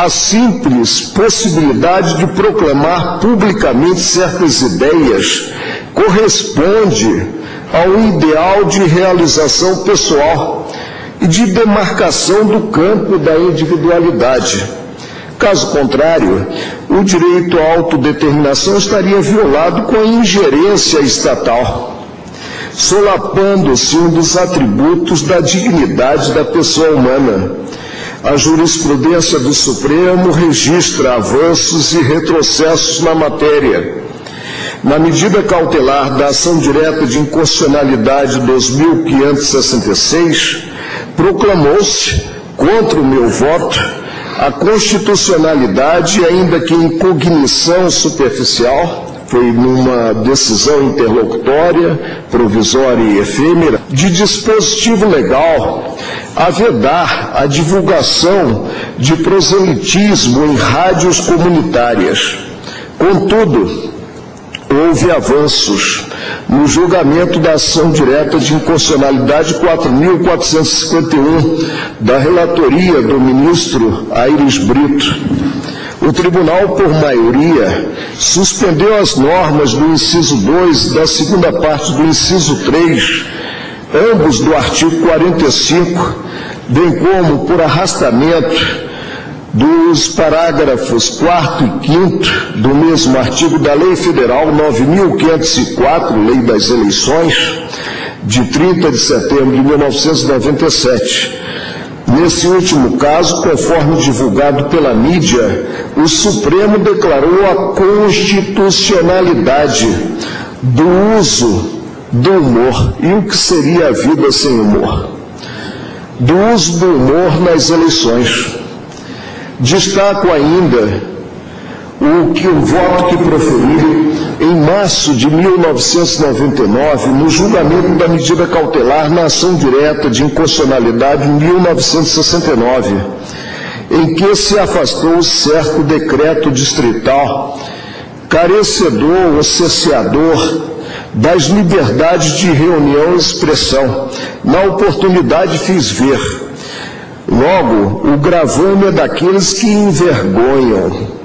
A simples possibilidade de proclamar publicamente certas ideias corresponde ao ideal de realização pessoal e de demarcação do campo da individualidade. Caso contrário, o direito à autodeterminação estaria violado com a ingerência estatal, solapando-se um dos atributos da dignidade da pessoa humana. A jurisprudência do Supremo registra avanços e retrocessos na matéria. Na medida cautelar da ação direta de inconstitucionalidade 2566, proclamou-se, contra o meu voto, a constitucionalidade, ainda que em cognição superficial, foi numa decisão interlocutória, provisória e efêmera, de dispositivo legal a vedar a divulgação de proselitismo em rádios comunitárias. Contudo, houve avanços no julgamento da ação direta de inconstitucionalidade 4.451 da relatoria do ministro Aires Brito. O tribunal, por maioria, suspendeu as normas do inciso 2 da segunda parte do inciso 3, ambos do artigo 45, bem como por arrastamento dos parágrafos 4º e 5º do mesmo artigo da Lei Federal 9.504, Lei das Eleições, de 30 de setembro de 1997. Nesse último caso, conforme divulgado pela mídia, o Supremo declarou a constitucionalidade do uso do humor. E o que seria a vida sem humor? Do uso do humor nas eleições. Destaco ainda o voto que proferi em março de 1999, no julgamento da medida cautelar na ação direta de inconstitucionalidade em 1969, em que se afastou o certo decreto distrital, carecedor ou cesseador das liberdades de reunião e expressão. Na oportunidade fiz ver. Logo, o gravame é daqueles que envergonham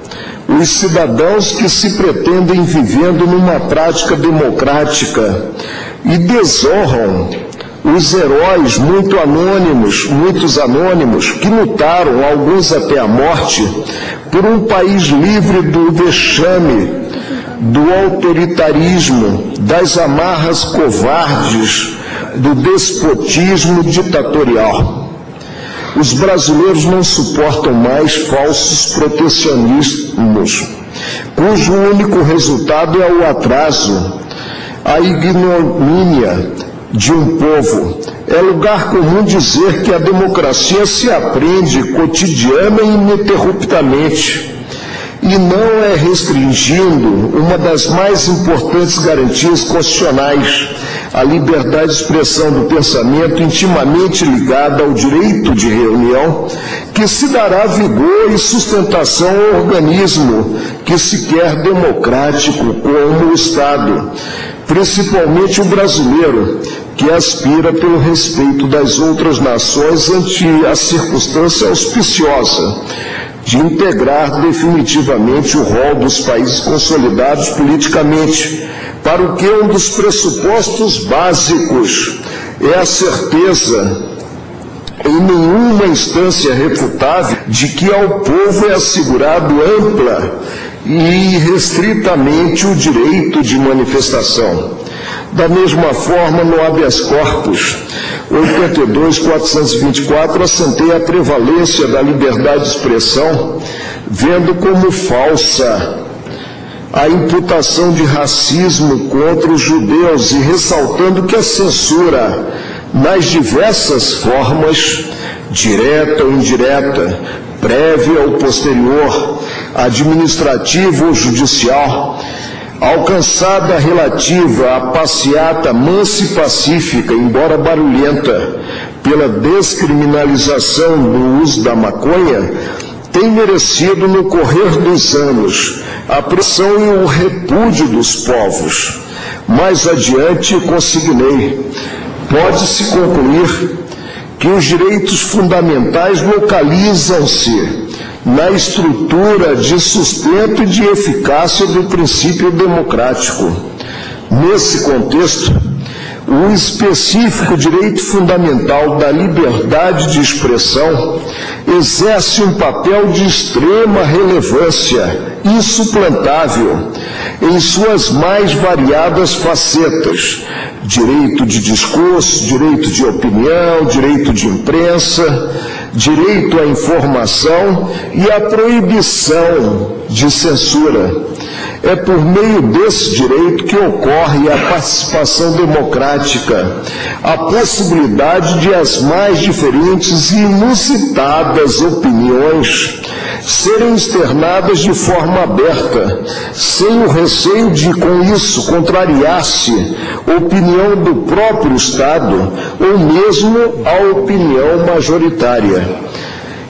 os cidadãos que se pretendem vivendo numa prática democrática e desonram os heróis muitos anônimos, que lutaram, alguns até a morte, por um país livre do vexame, do autoritarismo, das amarras covardes, do despotismo ditatorial. Os brasileiros não suportam mais falsos protecionismos, cujo único resultado é o atraso, a ignomínia de um povo. É lugar comum dizer que a democracia se aprende cotidiana e ininterruptamente, e não é restringindo uma das mais importantes garantias constitucionais, a liberdade de expressão do pensamento, intimamente ligada ao direito de reunião, que se dará vigor e sustentação ao organismo que se quer democrático como o Estado, principalmente o brasileiro, que aspira pelo respeito das outras nações ante a circunstância auspiciosa de integrar definitivamente o rol dos países consolidados politicamente, para o que um dos pressupostos básicos é a certeza, em nenhuma instância refutável, de que ao povo é assegurado ampla e irrestritamente o direito de manifestação. Da mesma forma, no habeas corpus 82.424, assentei a prevalência da liberdade de expressão, vendo como falsa a imputação de racismo contra os judeus e ressaltando que a censura, nas diversas formas, direta ou indireta, prévia ou posterior, administrativa ou judicial, alcançada relativa à passeata mansa e pacífica, embora barulhenta, pela descriminalização do uso da maconha, tem merecido no correr dos anos a pressão e o repúdio dos povos. Mais adiante consignei, pode-se concluir que os direitos fundamentais localizam-se na estrutura de sustento e de eficácia do princípio democrático. Nesse contexto, o específico direito fundamental da liberdade de expressão exerce um papel de extrema relevância, insuplantável, em suas mais variadas facetas: direito de discurso, direito de opinião, direito de imprensa, direito à informação e a proibição de censura. É por meio desse direito que ocorre a participação democrática, a possibilidade de as mais diferentes e inusitadas opiniões serem externadas de forma aberta, sem o receio de, com isso, contrariar-se a opinião do próprio Estado ou mesmo a opinião majoritária.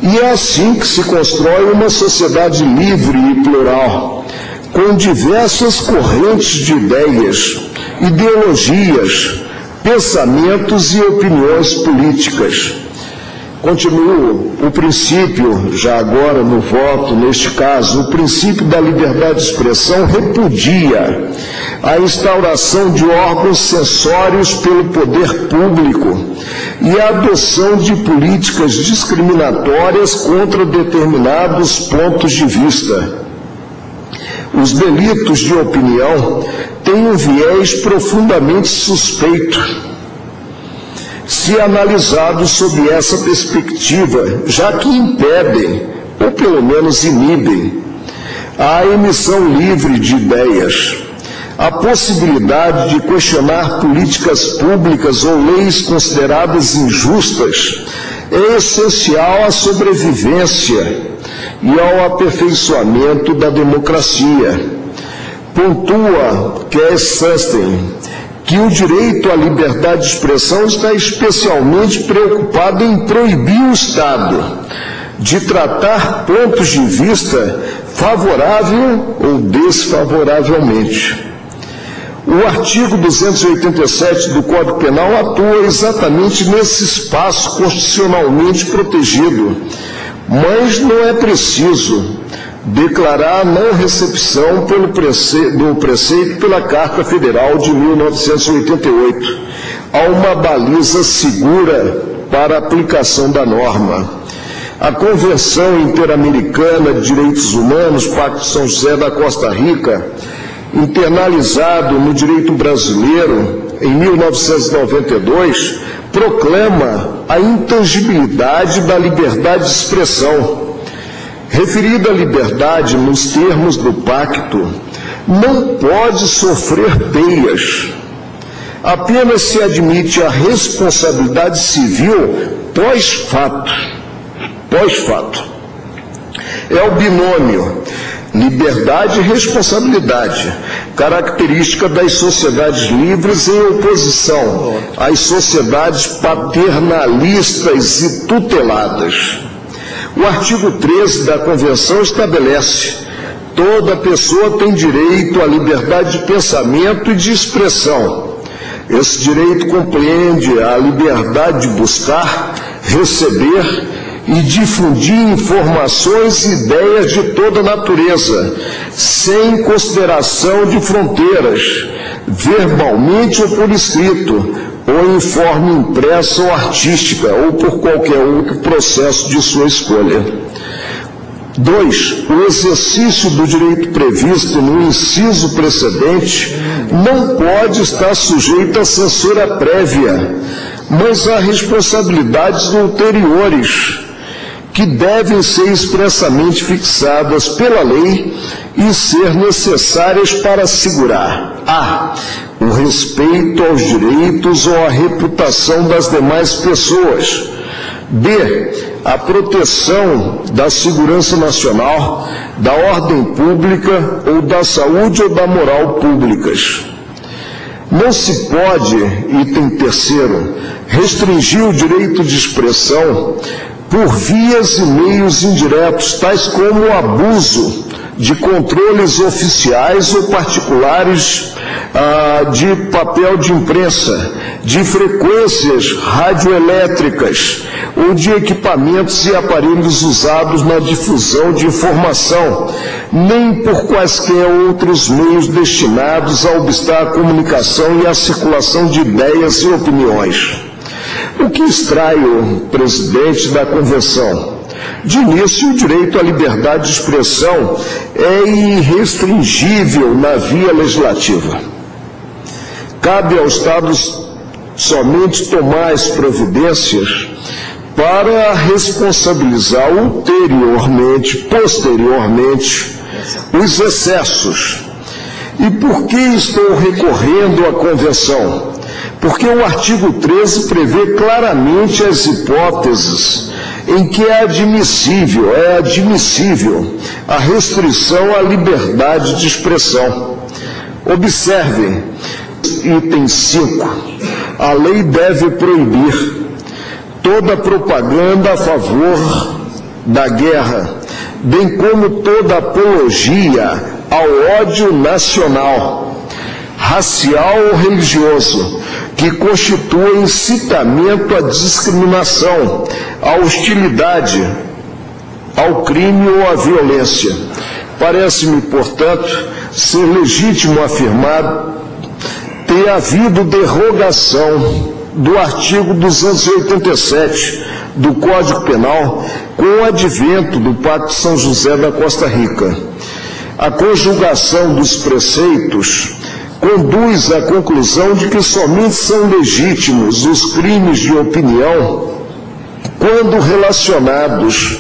E é assim que se constrói uma sociedade livre e plural, com diversas correntes de ideias, ideologias, pensamentos e opiniões políticas. Continuo, o princípio, já agora no voto, neste caso, o princípio da liberdade de expressão repudia a instauração de órgãos censórios pelo poder público e a adoção de políticas discriminatórias contra determinados pontos de vista. Os delitos de opinião têm um viés profundamente suspeito, se analisados sob essa perspectiva, já que impedem, ou pelo menos inibem, a emissão livre de ideias, a possibilidade de questionar políticas públicas ou leis consideradas injustas é essencial à sobrevivência e ao aperfeiçoamento da democracia. Pontua Cass Sunstein que o direito à liberdade de expressão está especialmente preocupado em proibir o Estado de tratar pontos de vista favorável ou desfavoravelmente. O artigo 287 do Código Penal atua exatamente nesse espaço constitucionalmente protegido, mas não é preciso declarar a não recepção do preceito pela Carta Federal de 1988. Há uma baliza segura para a aplicação da norma. A Convenção Interamericana de Direitos Humanos, Pacto de São José da Costa Rica, internalizado no direito brasileiro em 1992, proclama a intangibilidade da liberdade de expressão. Referida à liberdade nos termos do pacto, não pode sofrer peias. Apenas se admite a responsabilidade civil pós-fato. É o binômio liberdade e responsabilidade, característica das sociedades livres em oposição às sociedades paternalistas e tuteladas. O artigo 13 da Convenção estabelece: toda pessoa tem direito à liberdade de pensamento e de expressão. Esse direito compreende a liberdade de buscar, receber e difundir informações e ideias de toda natureza, sem consideração de fronteiras, verbalmente ou por escrito, ou em forma impressa ou artística, ou por qualquer outro processo de sua escolha. 2. O exercício do direito previsto no inciso precedente não pode estar sujeito à censura prévia, mas a responsabilidades ulteriores, que devem ser expressamente fixadas pela lei e ser necessárias para assegurar: a. o respeito aos direitos ou à reputação das demais pessoas; b. a proteção da segurança nacional, da ordem pública ou da saúde ou da moral públicas. Não se pode, item 3º, restringir o direito de expressão por vias e meios indiretos, tais como o abuso de controles oficiais ou particulares de papel de imprensa, de frequências radioelétricas ou de equipamentos e aparelhos usados na difusão de informação, nem por quaisquer outros meios destinados a obstar a comunicação e a circulação de ideias e opiniões. O que extrai o presidente da Convenção? De início, o direito à liberdade de expressão é irrestringível na via legislativa. Cabe aos Estados somente tomar as providências para responsabilizar posteriormente, os excessos. E por que estou recorrendo à Convenção? Porque o artigo 13 prevê claramente as hipóteses em que é admissível a restrição à liberdade de expressão. Observem, item 5, a lei deve proibir toda propaganda a favor da guerra, bem como toda apologia ao ódio nacional, racial ou religioso, que constitua incitamento à discriminação, à hostilidade, ao crime ou à violência. Parece-me, portanto, ser legítimo afirmar ter havido derrogação do artigo 287 do Código Penal com o advento do Pacto São José da Costa Rica. A conjugação dos preceitos conduz à conclusão de que somente são legítimos os crimes de opinião quando relacionados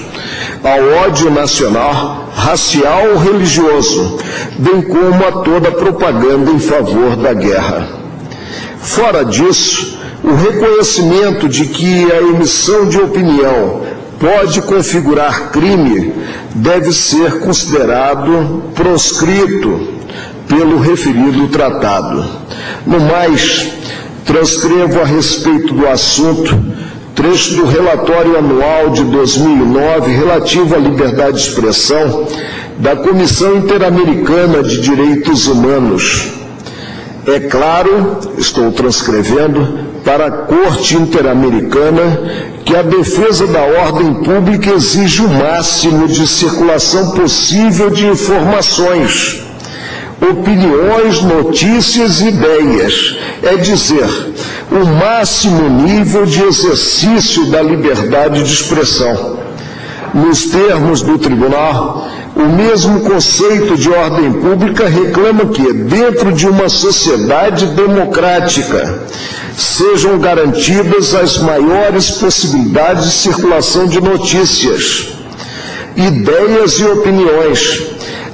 ao ódio nacional, racial ou religioso, bem como a toda propaganda em favor da guerra. Fora disso, o reconhecimento de que a emissão de opinião pode configurar crime deve ser considerado proscrito pelo referido tratado. No mais, transcrevo a respeito do assunto trecho do relatório anual de 2009 relativo à liberdade de expressão da Comissão Interamericana de Direitos Humanos. É claro, estou transcrevendo, para a Corte Interamericana que a defesa da ordem pública exige o máximo de circulação possível de informações, opiniões, notícias e ideias, é dizer, o máximo nível de exercício da liberdade de expressão. Nos termos do tribunal, o mesmo conceito de ordem pública reclama que, dentro de uma sociedade democrática, sejam garantidas as maiores possibilidades de circulação de notícias, ideias e opiniões,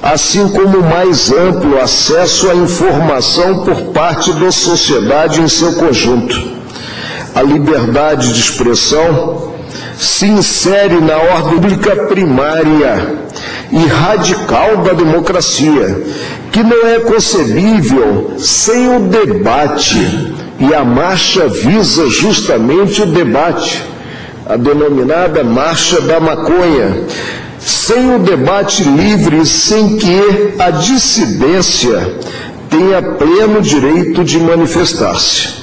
assim como o mais amplo acesso à informação por parte da sociedade em seu conjunto. A liberdade de expressão se insere na ordem pública primária e radical da democracia, que não é concebível sem o debate, e a marcha visa justamente o debate, a denominada marcha da maconha, sem o debate livre, sem que a dissidência tenha pleno direito de manifestar-se.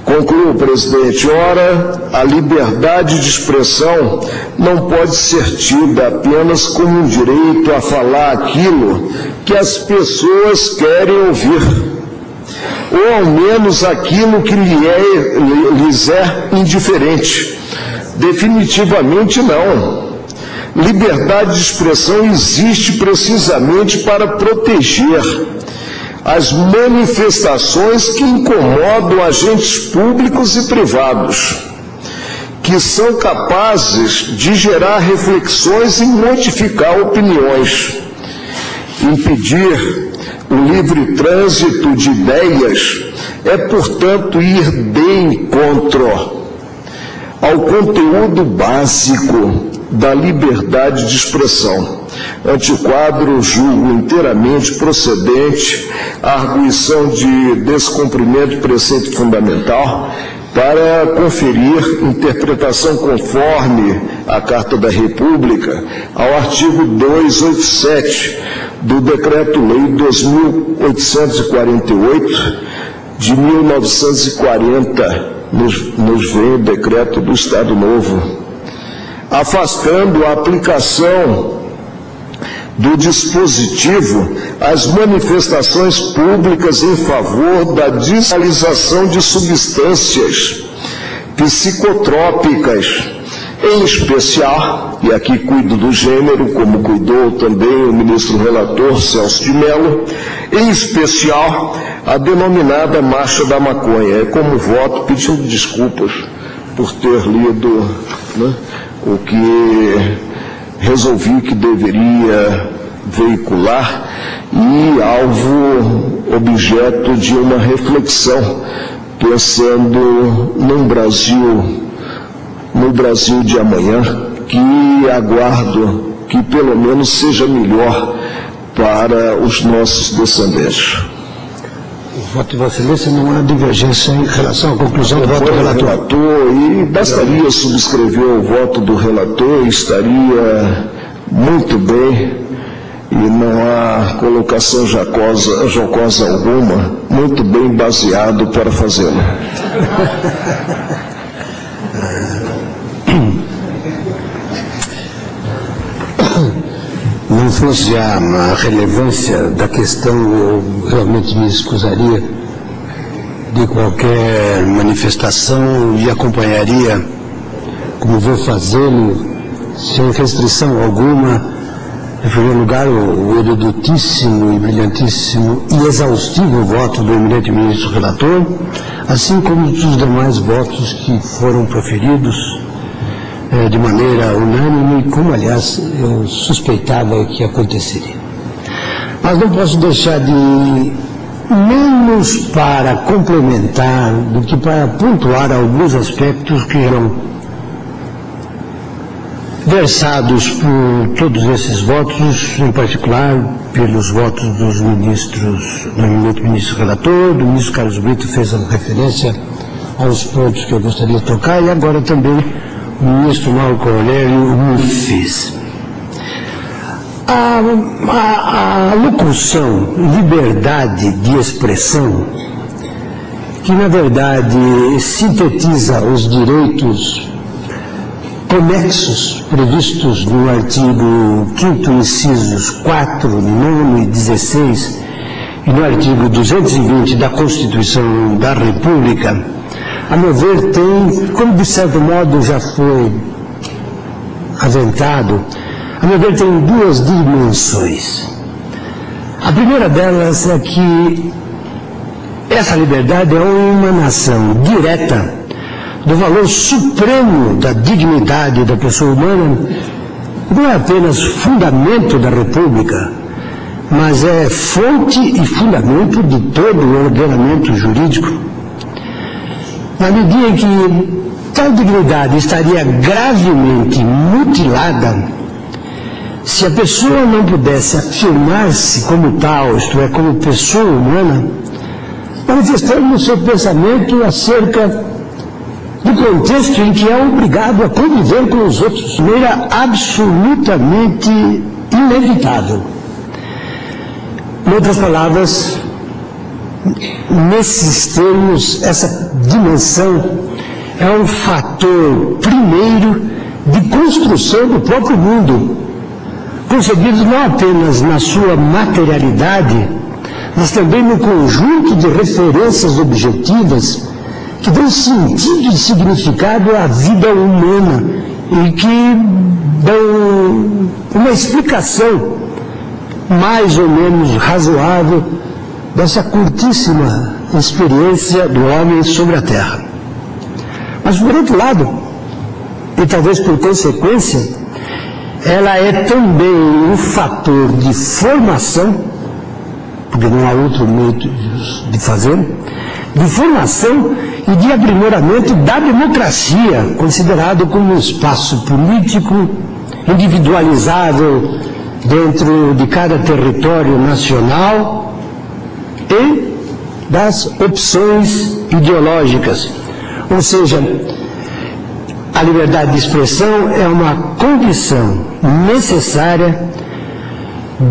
Concluo, presidente. Ora, a liberdade de expressão não pode ser tida apenas como um direito a falar aquilo que as pessoas querem ouvir, ou ao menos aquilo que lhes é indiferente. Definitivamente não. Liberdade de expressão existe precisamente para proteger as manifestações que incomodam agentes públicos e privados, que são capazes de gerar reflexões e modificar opiniões. Impedir o livre trânsito de ideias é, portanto, ir de encontro ao conteúdo básico da liberdade de expressão. Antequadro, julgo inteiramente procedente a arguição de descumprimento de preceito fundamental para conferir interpretação conforme a Carta da República ao artigo 287 do Decreto-Lei 2.848 de 1940, nos vem o Decreto do Estado Novo, afastando a aplicação do dispositivo às manifestações públicas em favor da despenalização de substâncias psicotrópicas, em especial, e aqui cuido do gênero, como cuidou também o ministro relator Celso de Mello, em especial a denominada Marcha da Maconha. É como voto, pedindo desculpas por ter lido, né, o que resolvi que deveria veicular e alvo, objeto de uma reflexão, pensando no Brasil de amanhã, que aguardo que pelo menos seja melhor para os nossos descendentes. O voto de Vossa Excelência não há divergência em relação à conclusão do voto do relator. E bastaria subscrever o voto do relator, estaria muito bem, e não há colocação jocosa alguma, muito bem baseado para fazê-lo. Não fosse a relevância da questão, eu realmente me excusaria de qualquer manifestação e acompanharia, como vou fazê-lo, sem restrição alguma, em primeiro lugar, o eruditíssimo e brilhantíssimo e exaustivo voto do eminente ministro relator, assim como os demais votos que foram proferidos de maneira unânime, como, aliás, eu suspeitava que aconteceria. Mas não posso deixar de, menos para complementar do que para pontuar alguns aspectos que eram versados por todos esses votos, em particular pelos votos dos ministros, do eminente ministro relator, do ministro Carlos Brito fez uma referência aos pontos que eu gostaria de tocar, e agora também o ministro Marco Aurélio me fez. A locução liberdade de expressão, que na verdade sintetiza os direitos conexos previstos no artigo 5º, incisos 4, 9 e 16, e no artigo 220 da Constituição da República, a meu ver, tem, como de certo modo já foi aventado, a meu ver, tem duas dimensões. A primeira delas é que essa liberdade é uma emanação direta do valor supremo da dignidade da pessoa humana, não é apenas fundamento da República, mas é fonte e fundamento de todo o ordenamento jurídico. Na medida em que tal dignidade estaria gravemente mutilada, se a pessoa não pudesse afirmar-se como tal, isto é, como pessoa humana, manifestando o seu pensamento acerca do contexto em que é obrigado a conviver com os outros, de maneira absolutamente inevitável. Em outras palavras, nesses termos, essa dimensão é um fator primeiro de construção do próprio mundo, concebido não apenas na sua materialidade, mas também no conjunto de referências objetivas que dão sentido e significado à vida humana e que dão uma explicação mais ou menos razoável dessa curtíssima experiência do homem sobre a Terra. Mas, por outro lado, e talvez por consequência, ela é também um fator de formação, porque não há outro meio de fazer, de formação e de aprimoramento da democracia, considerado como um espaço político individualizável dentro de cada território nacional e das opções ideológicas. Ou seja, a liberdade de expressão é uma condição necessária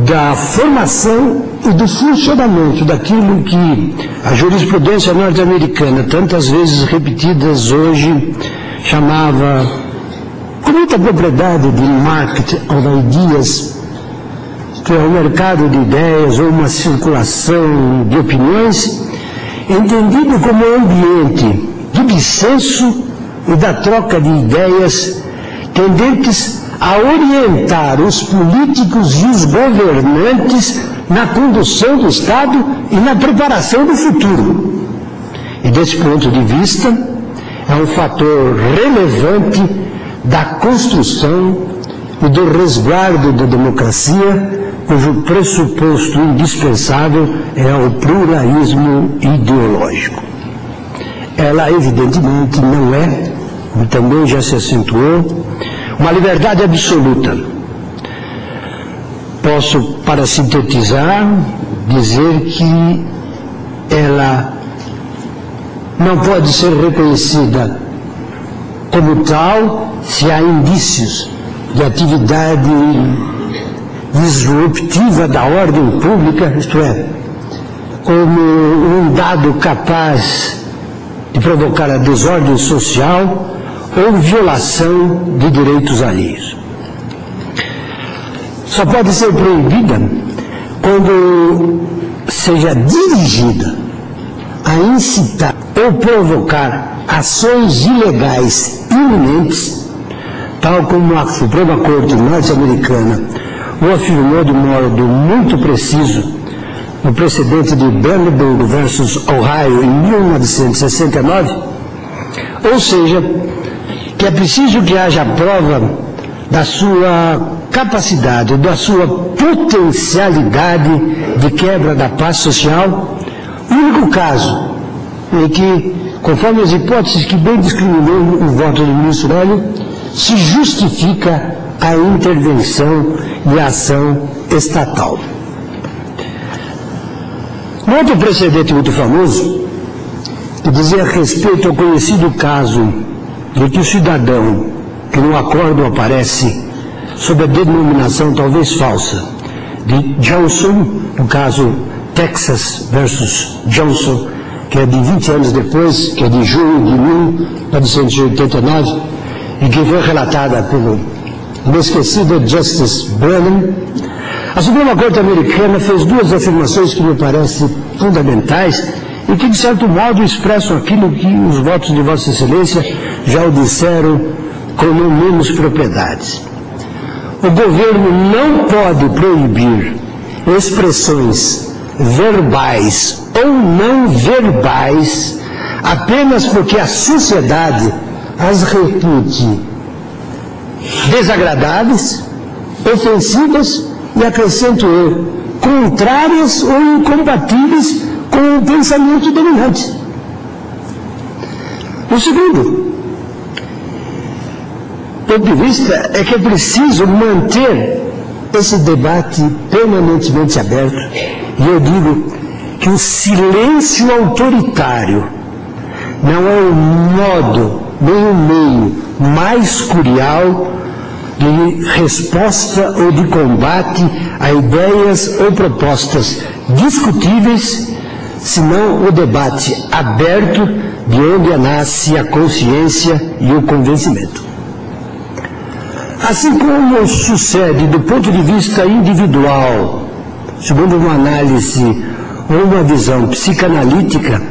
da formação e do funcionamento daquilo que a jurisprudência norte-americana, tantas vezes repetidas hoje, chamava com muita propriedade de market of ideas, que é o mercado de ideias ou uma circulação de opiniões, entendido como um ambiente do dissenso e da troca de ideias tendentes a orientar os políticos e os governantes na condução do Estado e na preparação do futuro. E desse ponto de vista, é um fator relevante da construção e do resguardo da democracia, cujo pressuposto indispensável é o pluralismo ideológico. Ela, evidentemente, não é, e também já se acentuou, uma liberdade absoluta. Posso, para sintetizar, dizer que ela não pode ser reconhecida como tal se há indícios de atividade disruptiva da ordem pública, isto é, como um dado capaz de provocar a desordem social ou violação de direitos alheios. Só pode ser proibida quando seja dirigida a incitar ou provocar ações ilegais iminentes, tal como a Suprema Corte norte-americana o afirmou de modo muito preciso no precedente de Brandenburg versus Ohio em 1969, ou seja, que é preciso que haja prova da sua capacidade, da sua potencialidade de quebra da paz social. O único caso em que, conforme as hipóteses que bem discriminou o voto do ministro Hélio, se justifica a intervenção e a ação estatal. Um outro precedente muito famoso, que dizia respeito ao conhecido caso de que o cidadão que no acórdão aparece sob a denominação talvez falsa de Johnson, no caso Texas versus Johnson, que é de 20 anos depois, que é de junho de 1989, e que foi relatada pelo inesquecido Justice Brennan, a Suprema Corte americana fez duas afirmações que me parecem fundamentais e que, de certo modo, expressam aquilo que os votos de Vossa Excelência já o disseram com não menos propriedades. O governo não pode proibir expressões verbais ou não verbais apenas porque a sociedade as repute desagradáveis, ofensivas e, acrescento eu, contrárias ou incompatíveis com o pensamento dominante. O segundo ponto de vista é que é preciso manter esse debate permanentemente aberto, e eu digo que o silêncio autoritário não é o modo nem o meio mais curial de resposta ou de combate a ideias ou propostas discutíveis, senão o debate aberto de onde nasce a consciência e o convencimento. Assim como sucede do ponto de vista individual, segundo uma análise ou uma visão psicanalítica,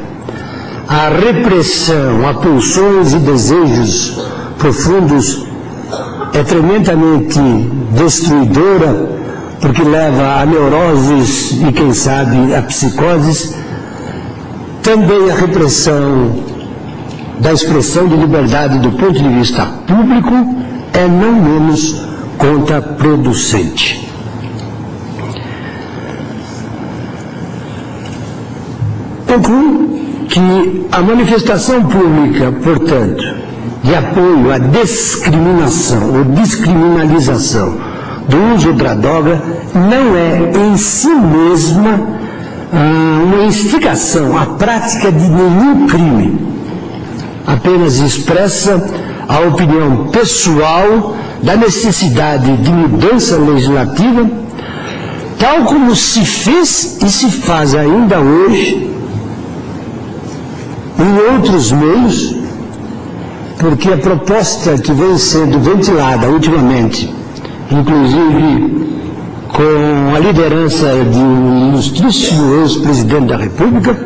a repressão a pulsões e desejos profundos é tremendamente destruidora, porque leva a neuroses e, quem sabe, a psicoses. Também a repressão da expressão de liberdade do ponto de vista público é não menos contraproducente. Concluo que a manifestação pública, portanto, de apoio à discriminação ou descriminalização do uso da droga não é em si mesma uma instigação à prática de nenhum crime, apenas expressa a opinião pessoal da necessidade de mudança legislativa tal como se fez e se faz ainda hoje em outros meios, porque a proposta que vem sendo ventilada ultimamente, inclusive com a liderança de um ilustríssimo ex-presidente da República,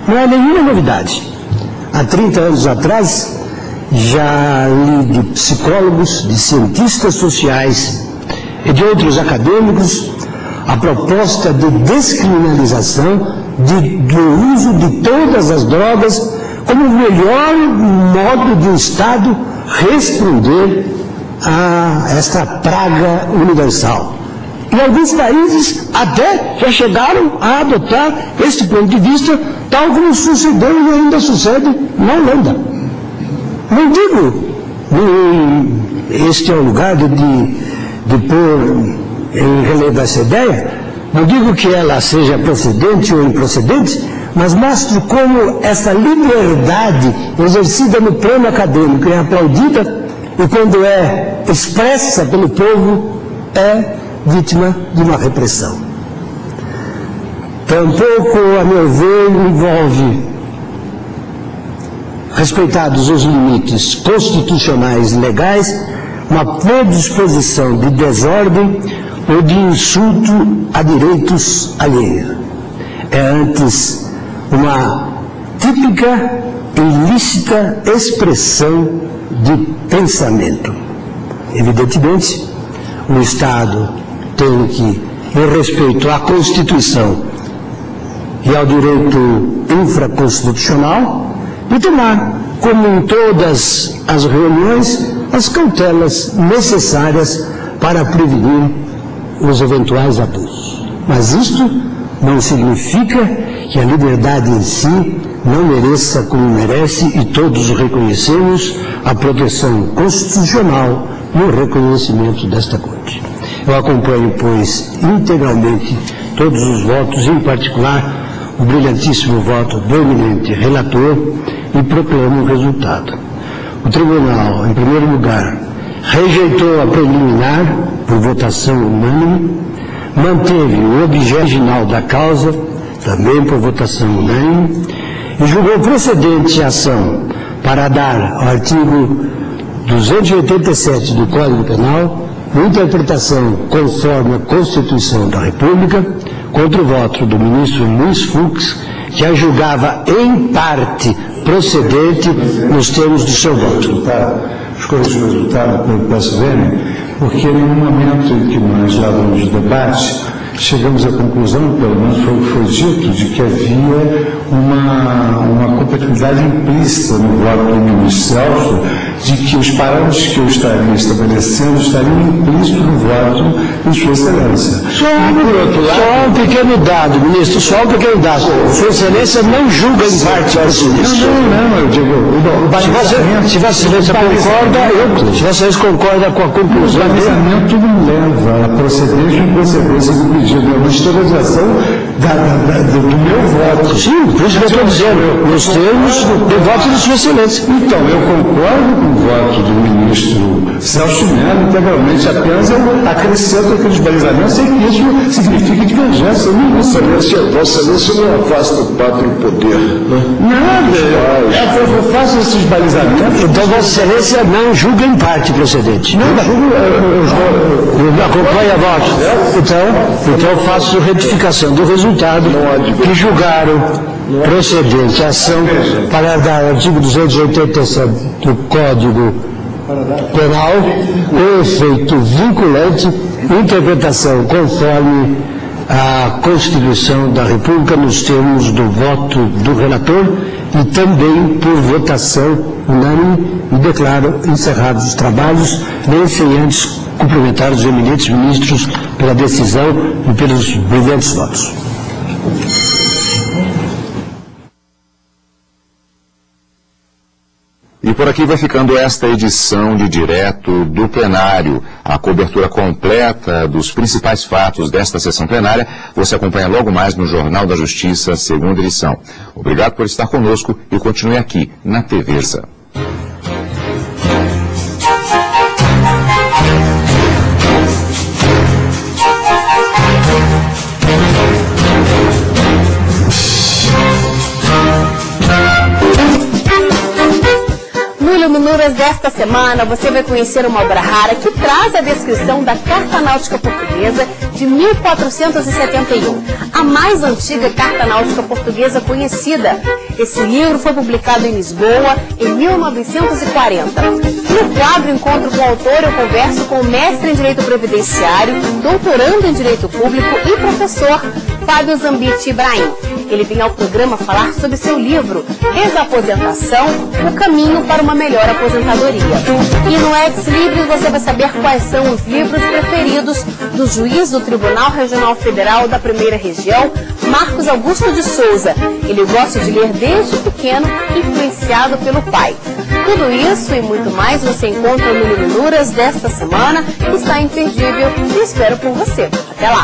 não é nenhuma novidade. Há 30 anos atrás, já li de psicólogos, de cientistas sociais e de outros acadêmicos a proposta de descriminalização do uso de todas as drogas como o melhor modo de o Estado responder a esta praga universal. E alguns países até já chegaram a adotar este ponto de vista, tal como sucedeu e ainda sucede na Holanda. Não digo, este é o lugar de pôr em relevo essa ideia, não digo que ela seja procedente ou improcedente, mas mostro como essa liberdade exercida no plano acadêmico é aplaudida e quando é expressa pelo povo é vítima de uma repressão. Tampouco, a meu ver, envolve, respeitados os limites constitucionais e legais, uma predisposição de desordem ou de insulto a direitos alheios. É antes uma típica e ilícita expressão de pensamento. Evidentemente, o Estado tem que, em respeito à Constituição e ao direito infraconstitucional, de tomar, como em todas as reuniões, as cautelas necessárias para prevenir os eventuais abusos. Mas isto não significa que a liberdade em si não mereça, como merece, e todos reconhecemos, a proteção constitucional e o reconhecimento desta Corte. Eu acompanho, pois, integralmente todos os votos, em particular o brilhantíssimo voto do eminente relator, e proclamo o resultado. O Tribunal, em primeiro lugar, rejeitou a preliminar por votação unânime, manteve o objeto original da causa, também por votação unânime, e julgou procedente a ação para dar ao artigo 287 do Código Penal interpretação conforme a Constituição da República, contra o voto do ministro Luiz Fux, que a julgava em parte procedente nos termos do seu voto. Escolha o resultado pelo PSDB, porque no momento em que nós estávamos de debate, chegamos à conclusão, pelo menos foi dito, de que havia uma compatibilidade implícita no voto do ministro Celso, de que os parâmetros que eu estaria estabelecendo estariam implícitos no voto de Sua Excelência. Só um pequeno dado, ministro, só um pequeno dado. Sua Excelência não julga em parte para isso. Não, eu digo, se Vossa Excelência concorda, se Vossa Excelência concorda com a conclusão. O balizamento não leva a procedência e procedência do pedido, é uma historização do meu voto. Sim, por isso que eu estou dizendo, nos termos do voto de Sua Excelência. Então, eu concordo com o voto do ministro Celso Mello, integralmente, apenas eu acrescento aqueles balizamentos sem que isso signifique divergência. Vossa Excelência não afasta o pátrio poder, né? Nada, eu faço esses balizamentos. Então, Vossa Excelência não julga em parte procedente. Não, eu acompanho a voto. Então eu faço retificação do resultado que julgaram procedente a ação para dar o artigo 287 do Código Penal com efeito vinculante, interpretação conforme a Constituição da República nos termos do voto do relator e também por votação unânime, e declaro encerrados os trabalhos, nem sem antes cumprimentar os eminentes ministros pela decisão e pelos brilhantes votos. E por aqui vai ficando esta edição de Direto do Plenário. A cobertura completa dos principais fatos desta sessão plenária você acompanha logo mais no Jornal da Justiça, segunda edição. Obrigado por estar conosco e continue aqui na TVersa. Nesta semana você vai conhecer uma obra rara que traz a descrição da Carta Náutica Portuguesa de 1471, a mais antiga carta náutica portuguesa conhecida. Esse livro foi publicado em Lisboa em 1940. No quadro Encontro com o Autor, eu converso com o mestre em Direito Previdenciário, doutorando em Direito Público e professor Fábio Zambiti Ibrahim. Ele vem ao programa falar sobre seu livro Desaposentação, o caminho para uma melhor aposentadoria. E no Ex Libris você vai saber quais são os livros preferidos do juiz do Tribunal Regional Federal da Primeira Região, Marcos Augusto de Souza. Ele gosta de ler desde pequeno, influenciado pelo pai. Tudo isso e muito mais você encontra no Minuras desta semana, que está imperdível e espero por você. Até lá!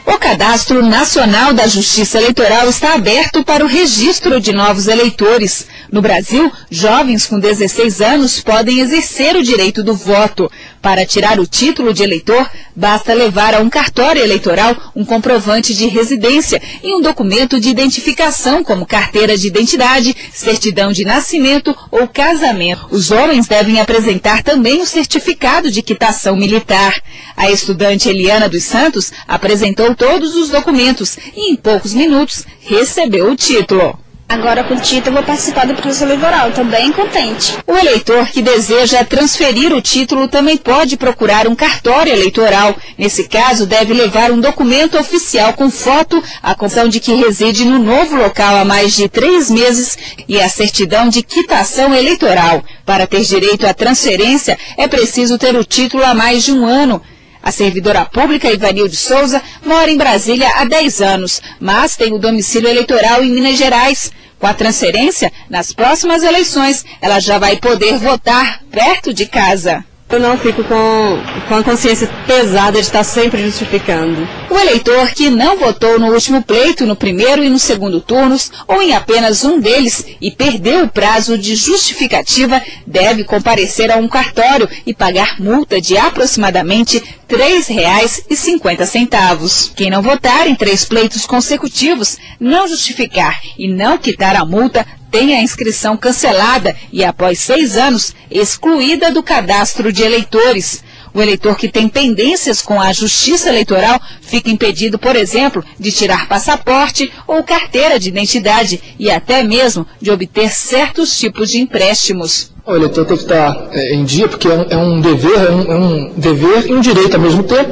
O Cadastro Nacional da Justiça Eleitoral está aberto para o registro de novos eleitores. No Brasil, jovens com 16 anos podem exercer o direito do voto. Para tirar o título de eleitor, basta levar a um cartório eleitoral um comprovante de residência e um documento de identificação, como carteira de identidade, certidão de nascimento ou casamento. Os homens devem apresentar também o certificado de quitação militar. A estudante Eliana dos Santos apresentou todos os documentos e, em poucos minutos, recebeu o título. Agora, com o título, vou participar do processo eleitoral. Estou bem contente. O eleitor que deseja transferir o título também pode procurar um cartório eleitoral. Nesse caso, deve levar um documento oficial com foto, a confissão de que reside no novo local há mais de 3 meses e a certidão de quitação eleitoral. Para ter direito à transferência, é preciso ter o título há mais de 1 ano. A servidora pública Ivanilde Souza mora em Brasília há 10 anos, mas tem o domicílio eleitoral em Minas Gerais. Com a transferência, nas próximas eleições, ela já vai poder votar perto de casa. Eu não fico com a consciência pesada de estar sempre justificando. O eleitor que não votou no último pleito, no primeiro e no segundo turnos, ou em apenas um deles, e perdeu o prazo de justificativa, deve comparecer a um cartório e pagar multa de aproximadamente R$ 3,50. Quem não votar em 3 pleitos consecutivos, não justificar e não quitar a multa, tem a inscrição cancelada e, após 6 anos, excluída do cadastro de eleitores. O eleitor que tem pendências com a Justiça Eleitoral fica impedido, por exemplo, de tirar passaporte ou carteira de identidade e até mesmo de obter certos tipos de empréstimos. O eleitor tem que estar em dia, porque é um dever e um direito ao mesmo tempo.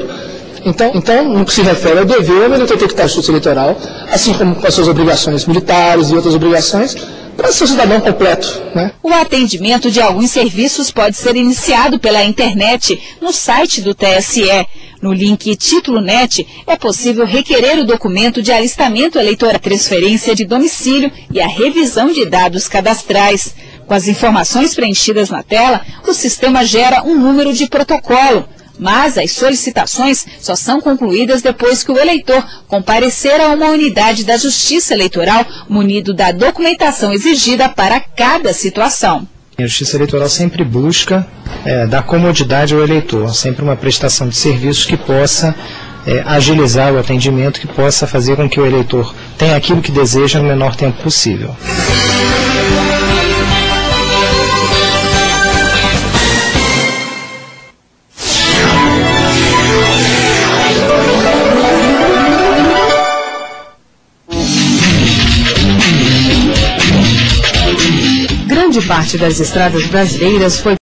Então, no que se refere ao dever, o eleitor tem que estar na Justiça Eleitoral, assim como com as suas obrigações militares e outras obrigações, para ser um cidadão completo, né? O atendimento de alguns serviços pode ser iniciado pela internet no site do TSE. No link Título Net é possível requerer o documento de alistamento eleitoral, a transferência de domicílio e a revisão de dados cadastrais. Com as informações preenchidas na tela, o sistema gera um número de protocolo. Mas as solicitações só são concluídas depois que o eleitor comparecer a uma unidade da Justiça Eleitoral munido da documentação exigida para cada situação. A Justiça Eleitoral sempre busca dar comodidade ao eleitor, sempre uma prestação de serviços que possa agilizar o atendimento, que possa fazer com que o eleitor tenha aquilo que deseja no menor tempo possível. Grande parte das estradas brasileiras foi